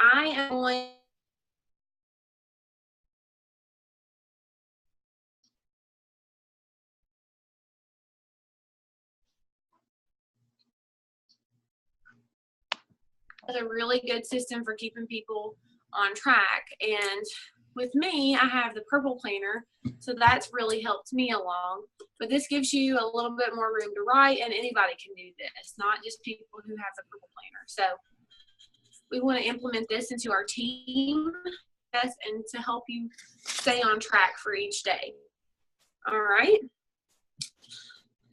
I am going a really good system for keeping people on track. And with me, I have the purple planner, so that's really helped me along. But this gives you a little bit more room to write, and anybody can do this, not just people who have the purple planner. So we want to implement this into our team and to help you stay on track for each day. All right.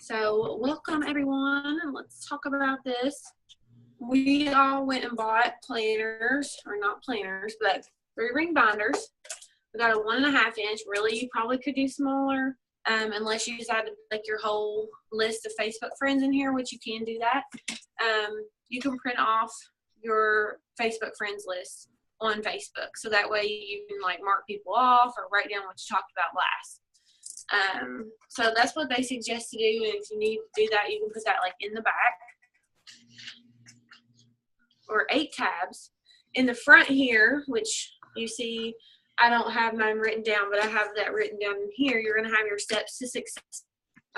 So welcome everyone, and let's talk about this. We all went and bought planners, or not planners, but 3-ring binders. We got a 1.5 inch. Really, you probably could do smaller, unless you decide to like your whole list of Facebook friends in here, which you can do that. You can print off your Facebook friends list on Facebook, so that way you can like mark people off or write down what you talked about last. So that's what they suggest to do, and if you need to do that, you can put that like in the back. Or 8 tabs. In the front here, which you see, I don't have mine written down, but I have that written down in here. You're going to have your steps to success,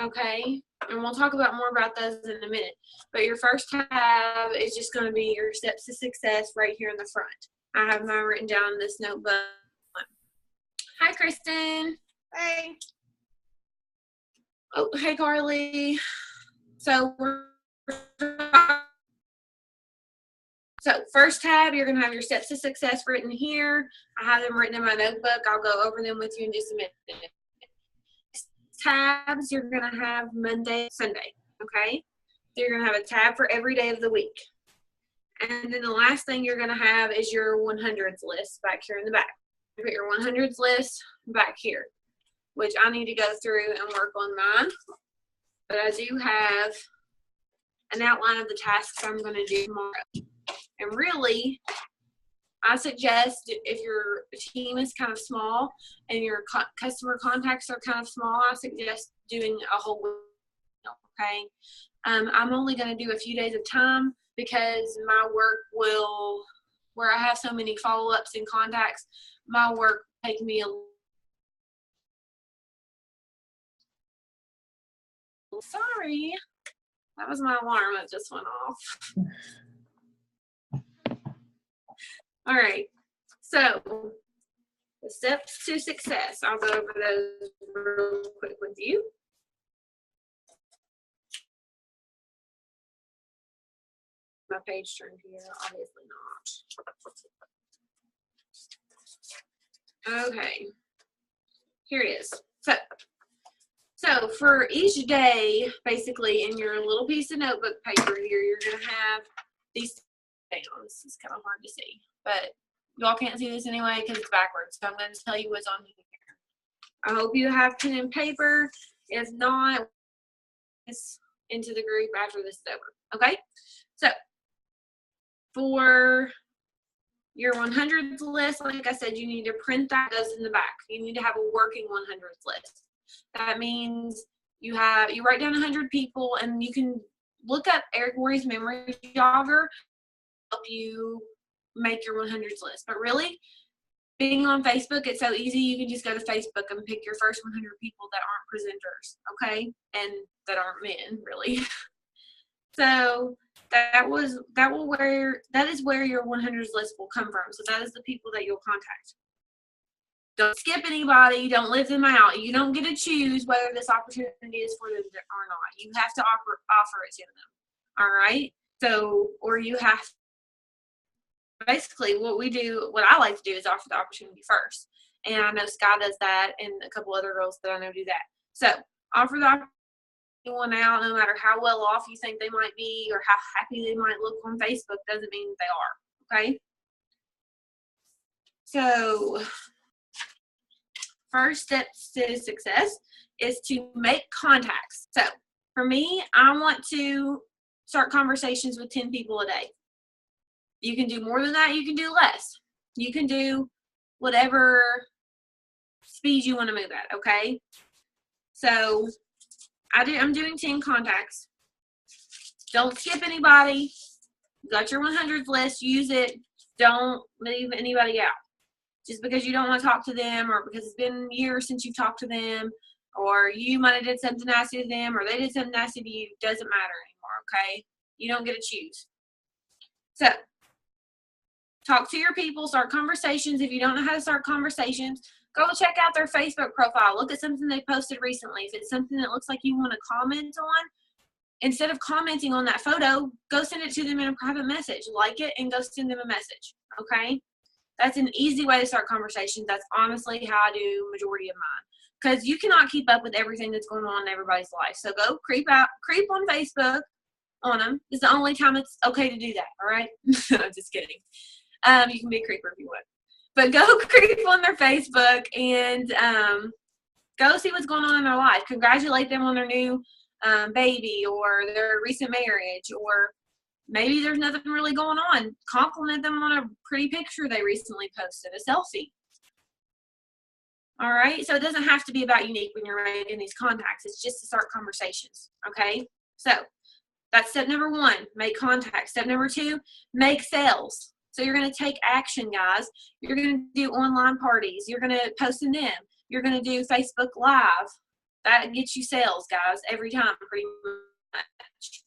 okay? And we'll talk about more about those in a minute. But your first tab is just going to be your steps to success right here in the front. I have mine written down in this notebook. Hi, Kristen. Hey. Oh, hey, Carly. So first tab, you're going to have your steps to success written here. I have them written in my notebook. I'll go over them with you in just a minute. Tabs, you're going to have Monday, Sunday, okay? So you're going to have a tab for every day of the week. And then the last thing you're going to have is your 100s list back here in the back. You put your 100s list back here, which I need to go through and work on mine. But I do have an outline of the tasks I'm going to do tomorrow. And really, I suggest if your team is kind of small and your customer contacts are kind of small, I suggest doing a whole week, okay? I'm only going to do a few days of time because my work will, where I have so many follow-ups and contacts, my work will take me a sorry, that was my alarm that just went off. All right, so the steps to success. I'll go over those real quick with you. My page turned here, obviously not. Okay, here it is. So for each day, basically in your little piece of notebook paper here, you're gonna have these downs. It's kind of hard to see, but y'all can't see this anyway because it's backwards. So I'm going to tell you what's on here. I hope you have pen and paper. If not, it's into the group after this is over. Okay? So for your 100s list, like I said, you need to print that goes in the back. You need to have a working 100s list. That means you write down 100 people, and you can look up Eric Worre's memory jogger help you make your 100s list. But really, being on Facebook, it's so easy. You can just go to Facebook and pick your first 100 people that aren't presenters, okay, and that aren't men, really. So that is where your 100s list will come from. So that is the people that you'll contact. Don't skip anybody. Don't leave them out. You don't get to choose whether this opportunity is for them or not. You have to offer it to them. All right. So, or you have basically what I like to do is offer the opportunity first. And I know Sky does that, and a couple other girls that I know do that. So offer the opportunity one out, no matter how well off you think they might be or how happy they might look on Facebook, doesn't mean they are. Okay. So first steps to success is to make contacts. So for me, I want to start conversations with 10 people a day. You can do more than that. You can do less. You can do whatever speed you want to move at, okay? So I'm doing 10 contacts. Don't skip anybody. You got your 100s list. Use it. Don't leave anybody out. Just because you don't want to talk to them, or because it's been years since you've talked to them, or you might have did something nasty to them, or they did something nasty to you, doesn't matter anymore, okay? You don't get to choose. So, talk to your people, start conversations. If you don't know how to start conversations, go check out their Facebook profile. Look at something they posted recently. If it's something that looks like you want to comment on, instead of commenting on that photo, go send it to them in a private message. Like it and go send them a message, okay? That's an easy way to start conversations. That's honestly how I do majority of mine. Because you cannot keep up with everything that's going on in everybody's life. So go creep on Facebook on them. It's the only time it's okay to do that, all right? I'm just kidding. You can be a creeper if you want. But go creep on their Facebook and go see what's going on in their life. Congratulate them on their new baby or their recent marriage, or maybe there's nothing really going on. Compliment them on a pretty picture they recently posted, a selfie. All right, so it doesn't have to be about Younique when you're making these contacts. It's just to start conversations, okay? So that's step number 1, make contacts. Step number 2, make sales. So you're going to take action, guys. You're going to do online parties. You're going to post in them. You're going to do Facebook Live. That gets you sales, guys, every time pretty much.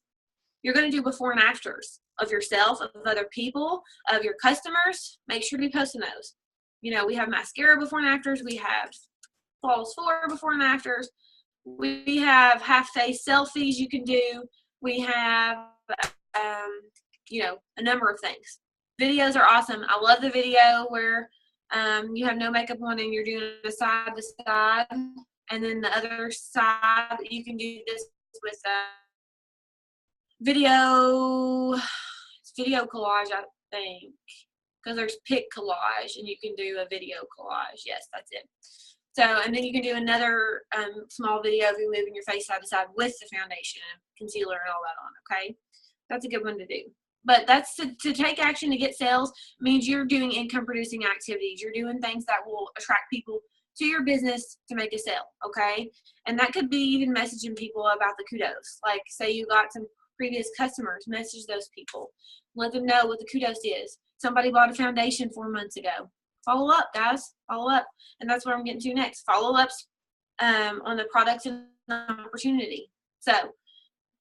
You're going to do before and afters of yourself, of other people, of your customers. Make sure to be posting those. You know, we have mascara before and afters. We have Flawless 4 before and afters. We have half-face selfies you can do. We have, you know, a number of things. Videos are awesome. I love the video where you have no makeup on and you're doing a side to side. And then the other side, you can do this with video collage, I think. Because there's pic collage, and you can do a video collage. Yes, that's it. So, and then you can do another small video of you moving your face side to side with the foundation and concealer and all that on, okay? That's a good one to do. But that's to take action to get sales means you're doing income-producing activities. You're doing things that will attract people to your business to make a sale, okay? And that could be even messaging people about the kudos. Like, say you got some previous customers, message those people. Let them know what the kudos is. Somebody bought a foundation 4 months ago. Follow up, guys. Follow up. And that's what I'm getting to next. Follow-ups on the product and opportunity. So,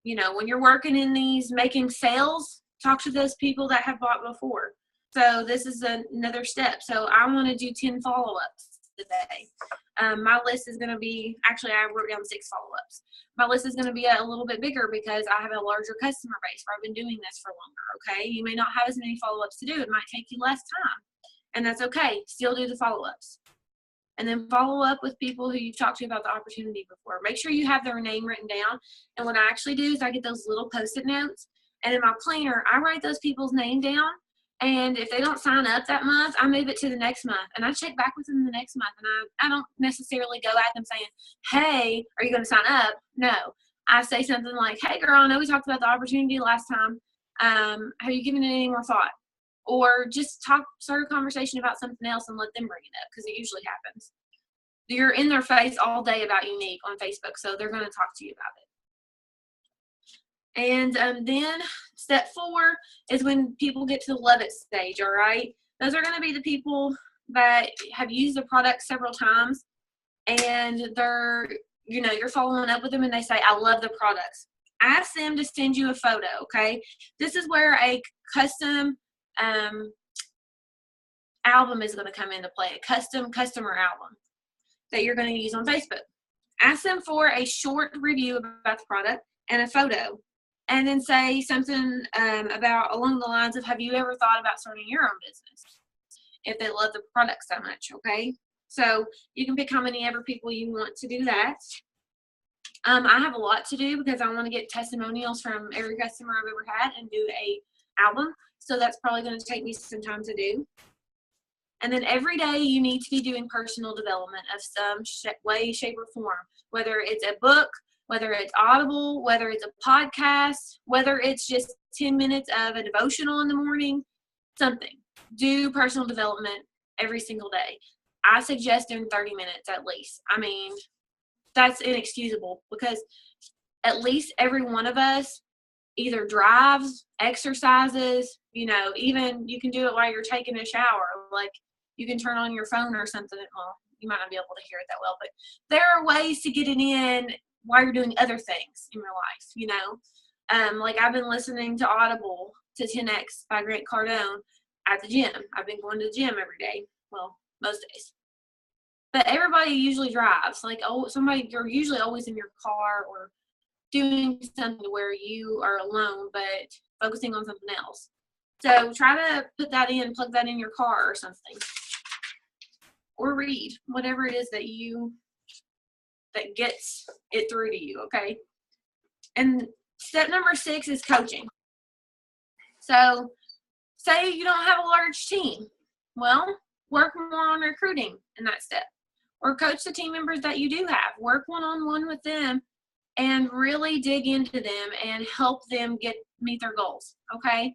you know, when you're working in these, making sales, talk to those people that have bought before. So this is another step. So I want to do 10 follow-ups today. My list is going to be, actually I wrote down 6 follow-ups. My list is going to be a little bit bigger because I have a larger customer base where I've been doing this for longer, okay? You may not have as many follow-ups to do. It might take you less time, and that's okay. Still do the follow-ups. And then follow up with people who you've talked to about the opportunity before. Make sure you have their name written down. And what I actually do is I get those little Post-it notes, and in my planner, I write those people's name down. And if they don't sign up that month, I move it to the next month. And I check back with them the next month. And I don't necessarily go at them saying, hey, are you going to sign up? No. I say something like, hey, girl, I know we talked about the opportunity last time. Have you given it any more thought? Or just start a conversation about something else and let them bring it up, because it usually happens. You're in their face all day about Younique on Facebook, so they're going to talk to you about it. And then step 4 is when people get to the love it stage, all right? Those are going to be the people that have used the product several times, and they're, you know, you're following up with them and they say, I love the products. Ask them to send you a photo, okay? This is where a custom album is going to come into play, a custom customer album that you're going to use on Facebook. Ask them for a short review about the product and a photo. And then say something about along the lines of, have you ever thought about starting your own business? If they love the product so much, okay? So you can pick how many ever people you want to do that. I have a lot to do because I want to get testimonials from every customer I've ever had and do a album. So that's probably going to take me some time to do. And then every day you need to be doing personal development of some way, shape, or form, whether it's a book, whether it's Audible, whether it's a podcast, whether it's just 10 minutes of a devotional in the morning, something. Do personal development every single day. I suggest doing 30 minutes at least. I mean, that's inexcusable because at least every one of us either drives, exercises, even you can do it while you're taking a shower. Like you can turn on your phone or something. Well, you might not be able to hear it that well, but there are ways to get it in while you're doing other things in your life, like I've been listening to Audible to 10X by Grant Cardone at the gym. I've been going to the gym every day. Well, most days. But everybody usually drives. Like, you're usually always in your car or doing something where you are alone, but focusing on something else. So try to put that in, plug that in your car or something. Or read, whatever it is that gets it through to you, okay? And step number 6 is coaching. So say you don't have a large team. Well, work more on recruiting in that step. Or coach the team members that you do have. Work one-on-one with them and really dig into them and help them meet their goals, okay?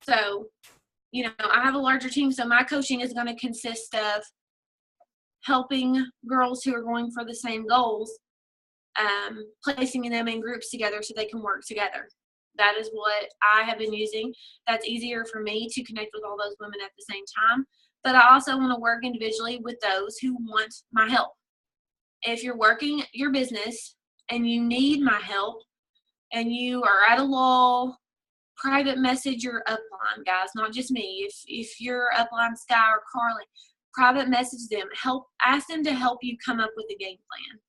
So, I have a larger team, so my coaching is going to consist of helping girls who are going for the same goals, placing them in groups together so they can work together. That is what I have been using. That's easier for me to connect with all those women at the same time. But I also want to work individually with those who want my help. If you're working your business and you need my help and you are at a lull, private message your upline, guys, not just me. If you're upline Sky or Carly, private message them. Ask them to help you come up with a game plan.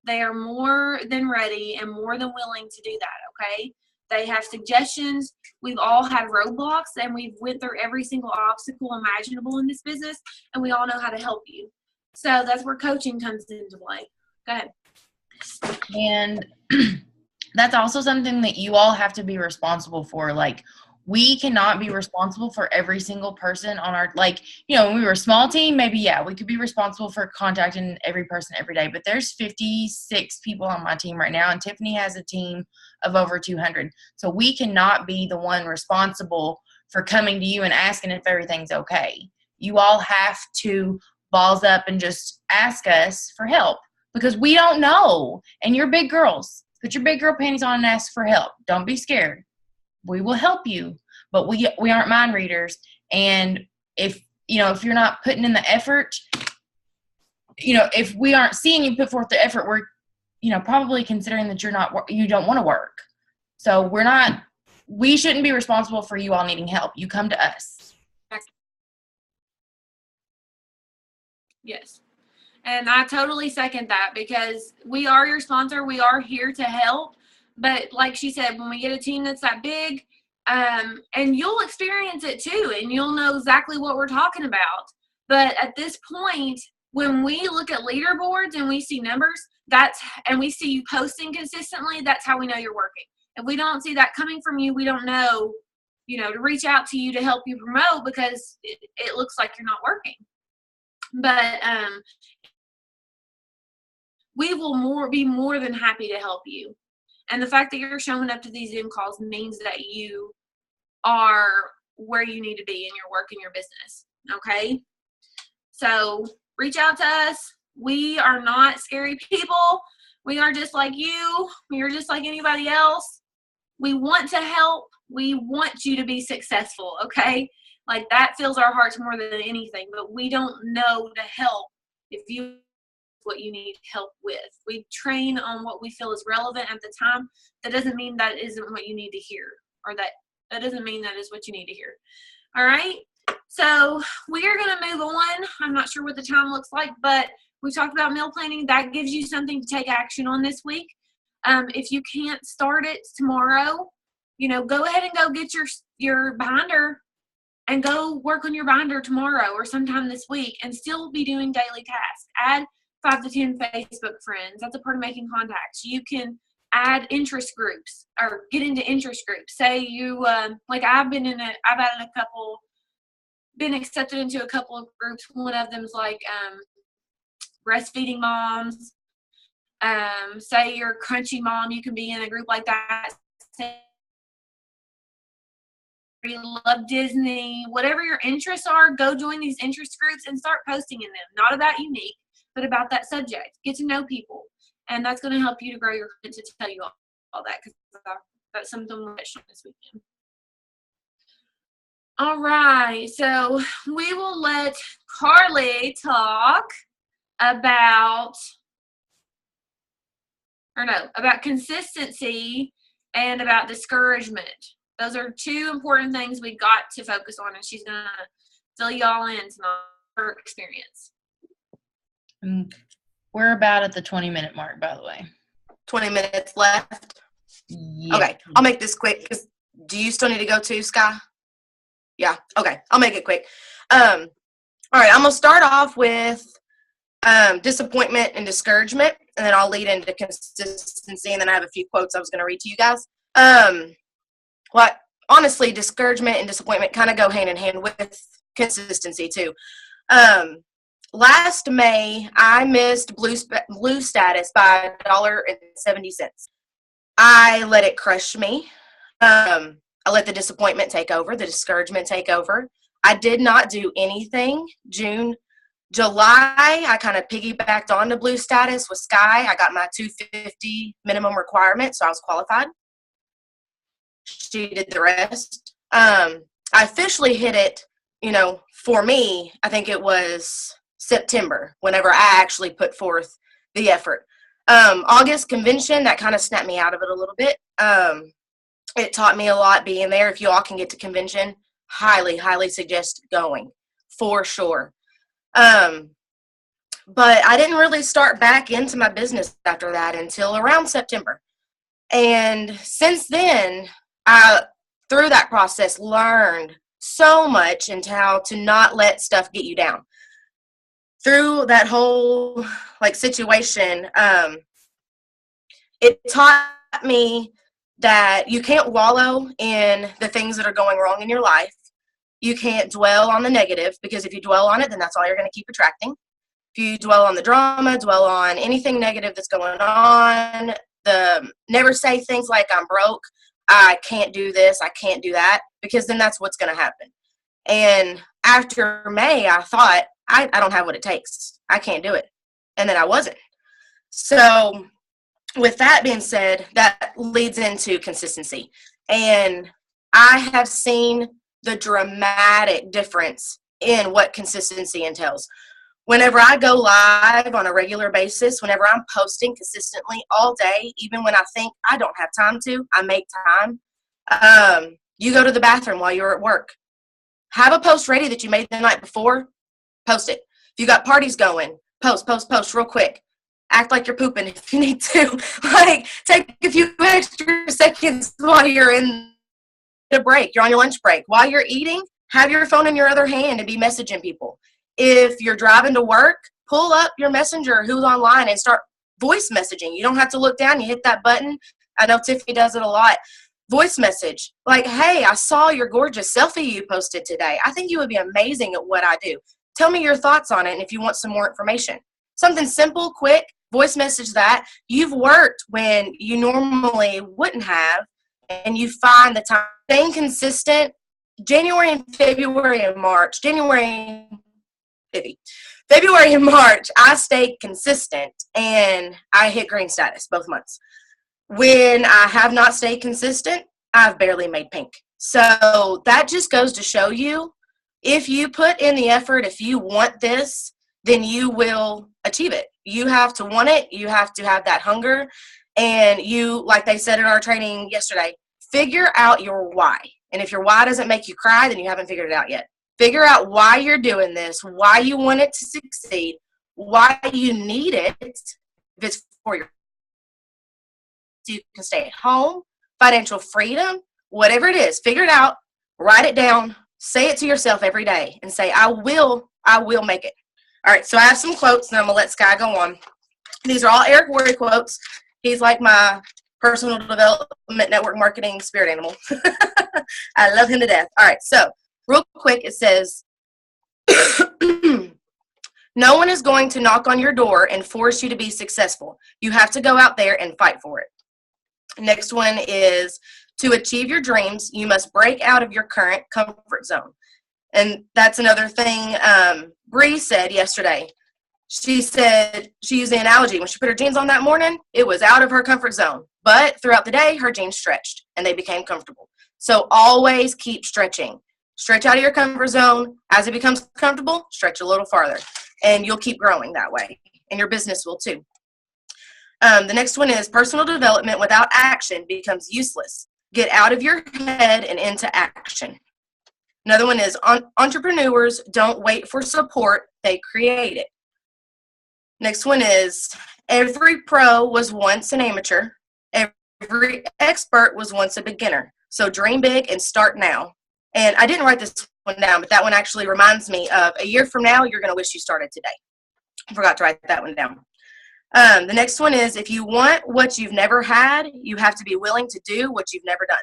They are more than ready and more than willing to do that, okay? They have suggestions. We've all had roadblocks, and we've went through every single obstacle imaginable in this business, and we all know how to help you. So that's where coaching comes into play. Go ahead. And that's also something that you all have to be responsible for. Like, we cannot be responsible for every single person on our, when we were a small team, maybe, we could be responsible for contacting every person every day. But there's 56 people on my team right now, and Tiffany has a team of over 200. So we cannot be the one responsible for coming to you and asking if everything's okay. You all have to balls up and just ask us for help because we don't know. And you're big girls. Put your big girl panties on and ask for help. Don't be scared. We will help you, but we aren't mind readers. And if you're not putting in the effort, if we aren't seeing you put forth the effort, we're, probably considering that you don't want to work. So we shouldn't be responsible for you all needing help. You come to us. Yes. And I totally second that because we are your sponsor. We are here to help. But like she said, when we get a team that's that big, and you'll experience it too, and you'll know exactly what we're talking about. But at this point, when we look at leaderboards and we see numbers, and we see you posting consistently, that's how we know you're working. If we don't see that coming from you, we don't know, to reach out to you to help you promote because it looks like you're not working. But we will be more than happy to help you. And the fact that you're showing up to these Zoom calls means that you are where you need to be in your work and your business. Okay? So reach out to us. We are not scary people. We are just like you. We are just like anybody else. We want to help. We want you to be successful. Okay? Like that fills our hearts more than anything. But we don't know to help if you what you need help with. We train on what we feel is relevant at the time. That doesn't mean that isn't what you need to hear, or that doesn't mean that is what you need to hear. All right. So we are going to move on. I'm not sure what the time looks like, but we talked about meal planning. That gives you something to take action on this week. If you can't start it tomorrow, go ahead and go get your binder and go work on your binder tomorrow or sometime this week and still be doing daily tasks. Add 5 to 10 Facebook friends. That's a part of making contacts. You can add interest groups or get into interest groups. Say you, I've been accepted into a couple of groups. One of them is breastfeeding moms. Say you're a crunchy mom, you can be in a group like that. Say you love Disney, whatever your interests are, go join these interest groups and start posting in them. Not about unique, but about that subject. Get to know people. And that's going to help you to grow your content to tell you all that because That's something we'll touch on this weekend. All right, so we will let Carly talk about consistency and about discouragement. Those are two important things we got to focus on, and she's going to fill y'all in tonight her experience. We're about at the 20-minute mark, by the way. 20 minutes left? Yeah. Okay, I'll make this quick, because do you still need to go too, Sky? Yeah, okay, I'll make it quick. All right, I'm going to start off with disappointment and discouragement, and then I'll lead into consistency, and then I have a few quotes I was going to read to you guys. Honestly, discouragement and disappointment kind of go hand in hand with consistency too. Last May, I missed Blue status by $1.70. I let it crush me. I let the disappointment take over, the discouragement take over. I did not do anything. July, I kind of piggybacked on to Blue status with Sky. I got my 250 minimum requirement, so I was qualified. She did the rest. I officially hit it, for me, I think it was September, whenever I actually put forth the effort. August convention, that kind of snapped me out of it a little bit. It taught me a lot being there. If you all can get to convention, highly, highly suggest going, for sure. But I didn't really start back into my business after that until around September. And since then, I, through that process, learned so much into how to not let stuff get you down. Through that whole situation, it taught me that you can't wallow in the things that are going wrong in your life. You can't dwell on the negative, because if you dwell on it, then that's all you're going to keep attracting. If you dwell on the drama, dwell on anything negative that's going on, never say things like I'm broke, I can't do this, I can't do that, because then that's what's going to happen. And after May, I thought, I don't have what it takes. I can't do it. And then I wasn't. So with that being said, that leads into consistency. And I have seen the dramatic difference in what consistency entails. Whenever I go live on a regular basis, whenever I'm posting consistently all day, even when I think I don't have time to, I make time. You go to the bathroom while you're at work. Have a post ready that you made the night before. Post it. If you got parties going, post real quick. Act like you're pooping if you need to. Take a few extra seconds while you're in the break. You're on your lunch break. While you're eating, have your phone in your other hand and be messaging people. If you're driving to work, pull up your messenger who's online and start voice messaging. You don't have to look down. You hit that button. I know Tiffany does it a lot. Voice message. Hey, I saw your gorgeous selfie you posted today. I think you would be amazing at what I do. Tell me your thoughts on it, and if you want some more information. Something simple, quick, voice message that. You've worked when you normally wouldn't have, and you find the time. Staying consistent, February and March, I stayed consistent, and I hit green status both months. When I have not stayed consistent, I've barely made pink. So that just goes to show you, if you put in the effort, if you want this, then you will achieve it. You have to want it. You have to have that hunger. And you, like they said in our training yesterday, figure out your why. And if your why doesn't make you cry, then you haven't figured it out yet. Figure out why you're doing this, why you want it to succeed, why you need it. If it's for your, so you can stay at home, financial freedom, whatever it is, figure it out, write it down, say it to yourself every day, and say, I will make it. All right, so I have some quotes, and I'm going to let Sky go on. These are all Eric Worre quotes. He's like my personal development network marketing spirit animal. I love him to death. All right, so real quick, it says, no one is going to knock on your door and force you to be successful. You have to go out there and fight for it. Next one is, to achieve your dreams, you must break out of your current comfort zone. And that's another thing Bree said yesterday. She said she used the analogy when she put her jeans on that morning, it was out of her comfort zone. But throughout the day, her jeans stretched and they became comfortable. So always keep stretching. Stretch out of your comfort zone. As it becomes comfortable, stretch a little farther. And you'll keep growing that way. And your business will too. The next one is personal development without action becomes useless. Get out of your head and into action. Another one is entrepreneurs don't wait for support, they create it. Next one is every pro was once an amateur. Every expert was once a beginner. So dream big and start now. And I didn't write this one down, but that one actually reminds me of a year from now, you're going to wish you started today. I forgot to write that one down. The next one is if you want what you've never had, you have to be willing to do what you've never done.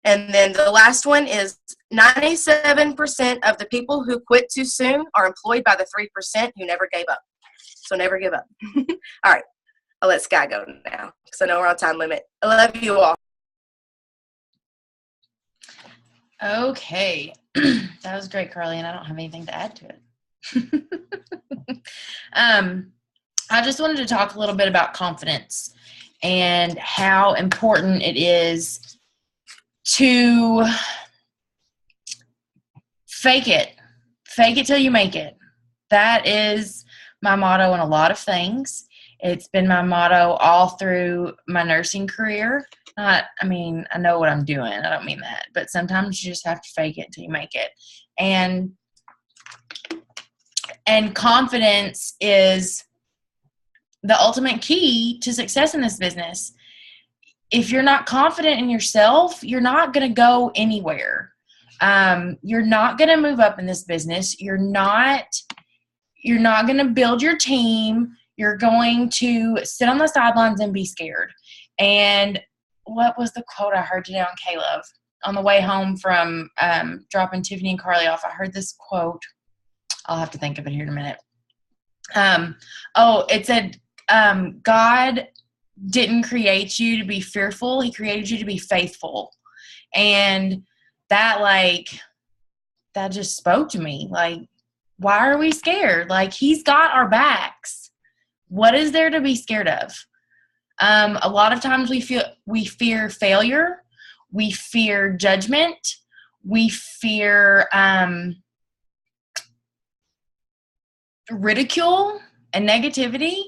And then the last one is 97% of the people who quit too soon are employed by the 3% who never gave up. So never give up. All right. I'll let Sky go now because I know we're on time limit. I love you all. Okay. That was great, Carly, and I don't have anything to add to it. I just wanted to talk a little bit about confidence and how important it is to fake it. Fake it till you make it. That is my motto in a lot of things. It's been my motto all through my nursing career. I know what I'm doing. I don't mean that. But sometimes you just have to fake it until you make it. And confidence is the ultimate key to success in this business. If you're not confident in yourself, you're not going to go anywhere. You're not going to move up in this business. You're not going to build your team. You're going to sit on the sidelines and be scared. And what was the quote I heard today on Caleb? On the way home from dropping Tiffany and Carly off, I heard this quote. I'll have to think of it here in a minute. It said, God didn't create you to be fearful. He created you to be faithful. And that just spoke to me. Like, why are we scared? Like, he's got our backs. What is there to be scared of? A lot of times we fear failure. We fear judgment. We fear ridicule and negativity.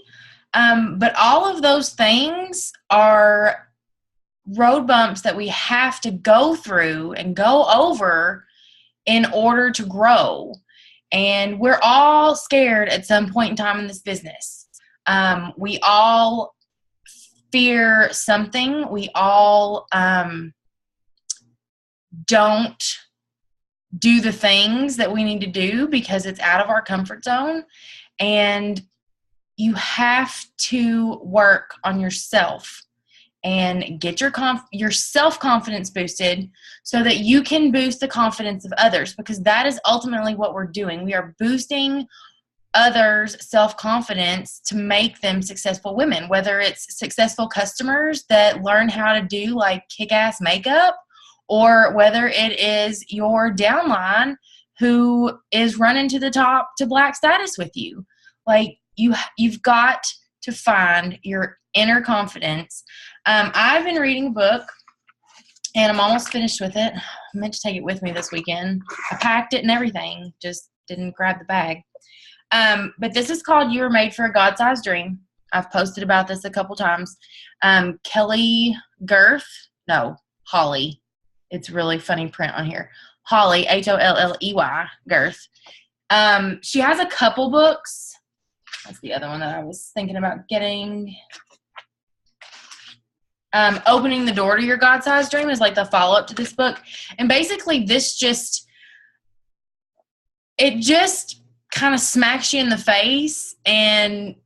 But all of those things are road bumps that we have to go through and go over in order to grow. And we're all scared at some point in time in this business. We all fear something. We all don't do the things that we need to do because it's out of our comfort zone. And you have to work on yourself and get your self-confidence boosted so that you can boost the confidence of others, because that is ultimately what we're doing. We are boosting others' self-confidence to make them successful women, whether it's successful customers that learn how to do like kick-ass makeup, or whether it is your downline who is running to the top to black status with you. Like, you've got to find your inner confidence. I've been reading a book, and I'm almost finished with it. I meant to take it with me this weekend. I packed it and everything, just didn't grab the bag. But this is called You Were Made for a God-Sized Dream. I've posted about this a couple times. Holly. It's really funny print on here. Holly, Holley, Girth. She has a couple books. That's the other one that I was thinking about getting. Opening the Door to Your God-Sized Dream is like the follow-up to this book. And basically this just kind of smacks you in the face and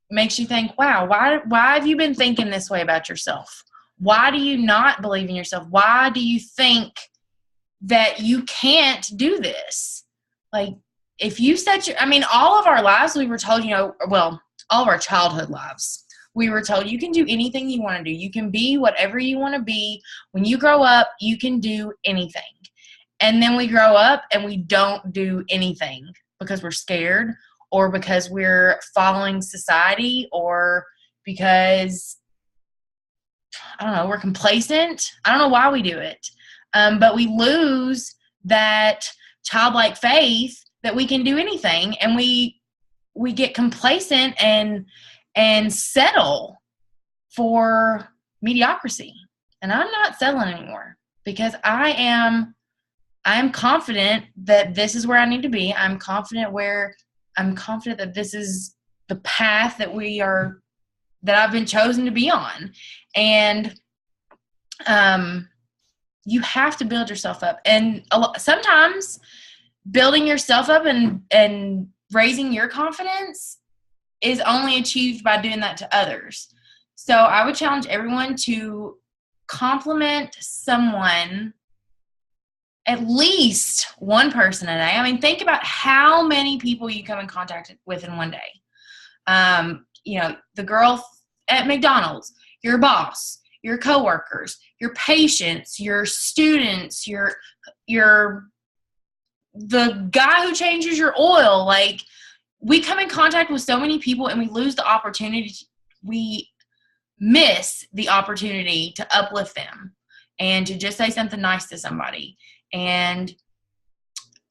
makes you think, wow, why have you been thinking this way about yourself? Why do you not believe in yourself? Why do you think that you can't do this? Like, if you all of our lives, we were told, all of our childhood lives, we were told you can do anything you want to do. You can be whatever you want to be. When you grow up, you can do anything. And then we grow up and we don't do anything because we're scared, or because we're following society, or because, I don't know, we're complacent. I don't know why we do it. But we lose that childlike faith that we can do anything, and we get complacent and settle for mediocrity. And I'm not settling anymore, because I am confident that this is where I need to be. I'm confident that this is the path that I've been chosen to be on. And you have to build yourself up. And sometimes building yourself up and raising your confidence is only achieved by doing that to others. So I would challenge everyone to compliment someone, at least one person a day. I mean, think about how many people you come in contact with in one day. The girl at McDonald's, your boss, your coworkers, your patients, your students, the guy who changes your oil. Like, we come in contact with so many people, and we lose the opportunity. We miss the opportunity to uplift them and to just say something nice to somebody. And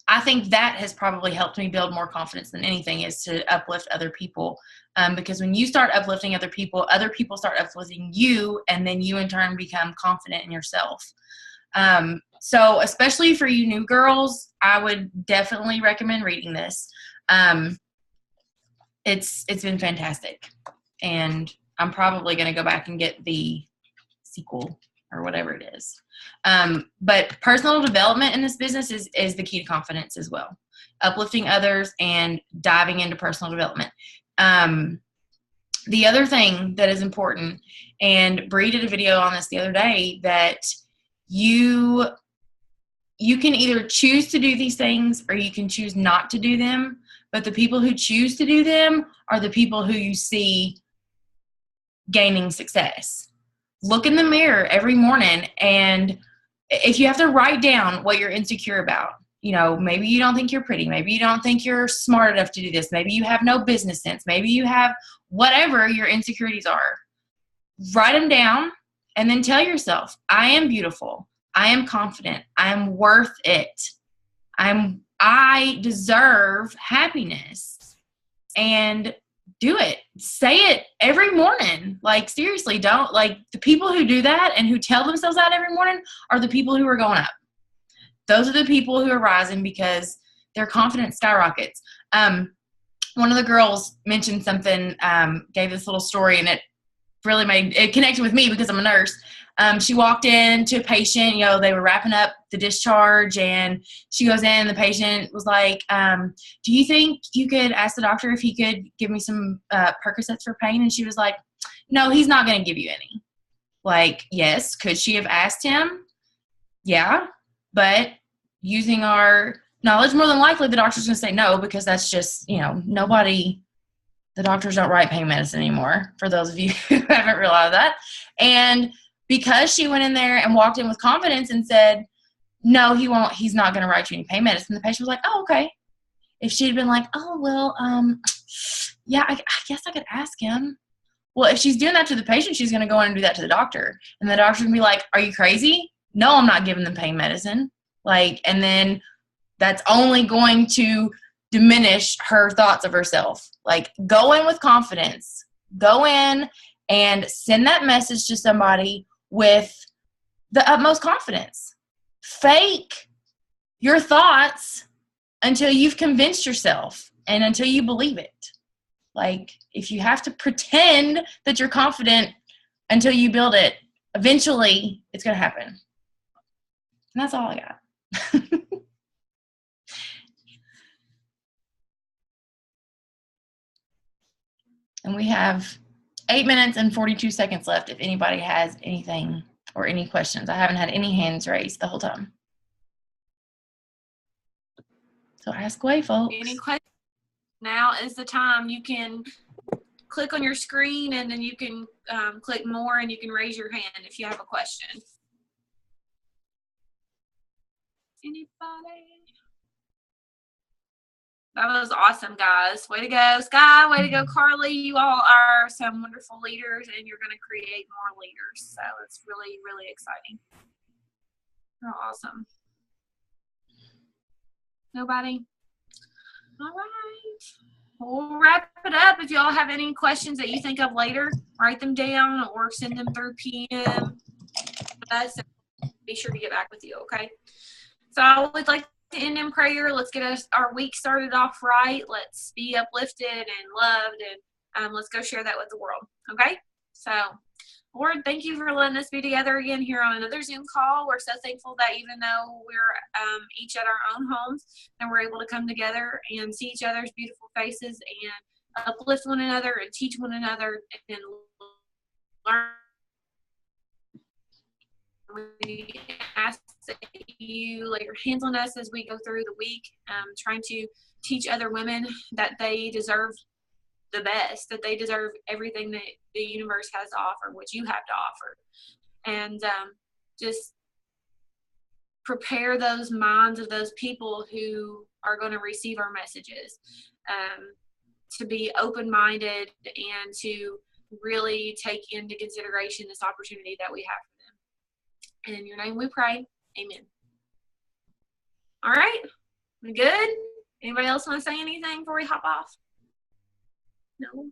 I think that has probably helped me build more confidence than anything, is to uplift other people. Because when you start uplifting other people start uplifting you, and then you in turn become confident in yourself. So especially for you new girls, I would definitely recommend reading this. It's been fantastic. And I'm probably going to go back and get the sequel or whatever it is. But personal development in this business is the key to confidence as well. Uplifting others and diving into personal development. The other thing that is important, and Bree did a video on this the other day, that you can either choose to do these things or you can choose not to do them. But the people who choose to do them are the people who you see gaining success. Look in the mirror every morning, and if you have to write down what you're insecure about, maybe you don't think you're pretty, maybe you don't think you're smart enough to do this, maybe you have no business sense, maybe you have whatever your insecurities are, write them down, and then tell yourself, I am beautiful, I am confident, I am worth it, I deserve happiness. And do it. Say it every morning. Like, seriously, don't, like, the people who do that and who tell themselves that every morning are the people who are going up. Those are the people who are rising, because their confidence skyrockets. One of the girls mentioned something, gave this little story, and it really connected with me because I'm a nurse. She walked in to a patient, they were wrapping up the discharge, and she goes in, and the patient was like, do you think you could ask the doctor if he could give me some Percocets for pain? And she was like, no, he's not going to give you any. Like, yes, could she have asked him? Yeah, but using our knowledge, more than likely the doctor's going to say no, because that's just, the doctors don't write pain medicine anymore, for those of you who haven't realized that. And because she went in there and walked in with confidence and said, no, he's not going to write you any pain medicine, the patient was like, oh, okay. If she had been like, oh, well, yeah, I guess I could ask him. Well, if she's doing that to the patient, she's going to go in and do that to the doctor. And the doctor's going to be like, are you crazy? No, I'm not giving them pain medicine. Like, and then that's only going to diminish her thoughts of herself. Like, go in with confidence. Go in and send that message to somebody with the utmost confidence. Fake your thoughts until you've convinced yourself and until you believe it. Like, if you have to pretend that you're confident until you build it, eventually it's going to happen. And that's all I got. And we have 8 minutes and 42 seconds left if anybody has anything or any questions. I haven't had any hands raised the whole time. So ask away, folks. Any questions? Now is the time. You can click on your screen, and then you can click more, and you can raise your hand if you have a question. Anybody? That was awesome, guys. Way to go, Sky. Way to go, Carly. You all are some wonderful leaders, and you're going to create more leaders. So it's really, really exciting. You're awesome. Nobody? All right. We'll wrap it up. If y'all have any questions that you think of later, write them down or send them through PM. Be sure to get back with you, okay? So I would like to end in prayer. Let's get our week started off right. Let's be uplifted and loved, and let's go share that with the world, okay? So, Lord, thank you for letting us be together again here on another Zoom call. We're so thankful that even though we're each at our own homes, and we're able to come together and see each other's beautiful faces and uplift one another and teach one another and learn. We ask that you lay your hands on us as we go through the week, trying to teach other women that they deserve the best, that they deserve everything that the universe has to offer, what you have to offer. And just prepare those minds of those people who are going to receive our messages, to be open-minded and to really take into consideration this opportunity that we have for them. And in your name we pray. Amen. All right. We good? Anybody else want to say anything before we hop off? No?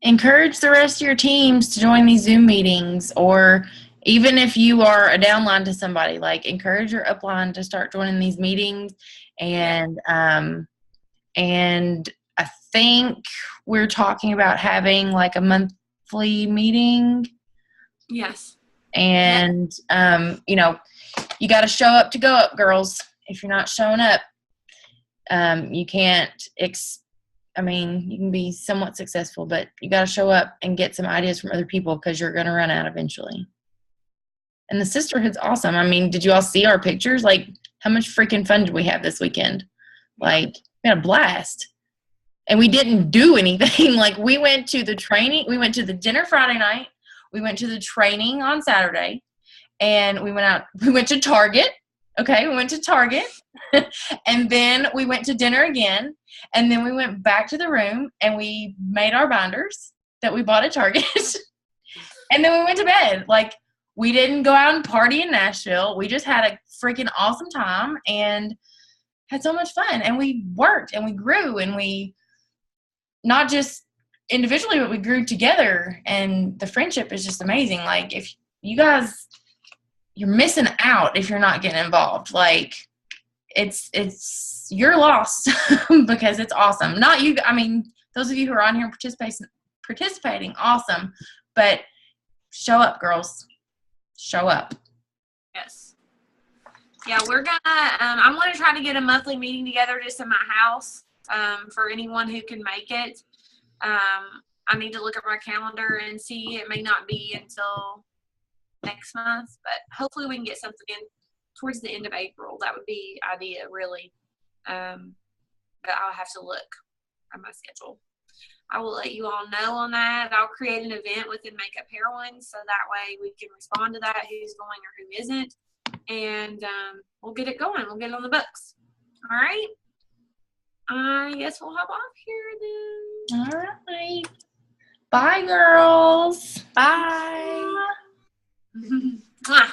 Encourage the rest of your teams to join these Zoom meetings, or even if you are a downline to somebody, like encourage your upline to start joining these meetings. And I think we're talking about having like a monthly meeting. Yes. And, you know, you got to show up to go up, girls. If you're not showing up, you can't, you can be somewhat successful, but you got to show up and get some ideas from other people because you're going to run out eventually. And the sisterhood's awesome. I mean, did you all see our pictures? Like, how much freaking fun did we have this weekend? Like, we had a blast. And we didn't do anything. Like, we went to the training. We went to the dinner Friday night. We went to the training on Saturday. And we went to Target. Okay, we went to Target. And then we went to dinner again. And then we went back to the room and we made our binders that we bought at Target. And then we went to bed. Like, we didn't go out and party in Nashville. We just had a freaking awesome time and had so much fun. And we worked and we grew, and we not just individually, but we grew together. And the friendship is just amazing. Like, if you guys, you're missing out if you're not getting involved. Like, you're lost because it's awesome. Not you. I mean, those of you who are on here participating, awesome. But show up, girls. Show up. Yes. Yeah, we're gonna. I'm gonna try to get a monthly meeting together just in my house, for anyone who can make it. I need to look at my calendar and see. It may not be until next month, but hopefully we can get something in towards the end of April. That would be idea, really. But I'll have to look at my schedule. I will let you all know on that. I'll create an event within Makeup Heroine, so that way we can respond to that, who's going or who isn't. And we'll get it going. We'll get it on the books. All right? I guess we'll hop off here then. All right. Bye, girls. Bye. Mwah.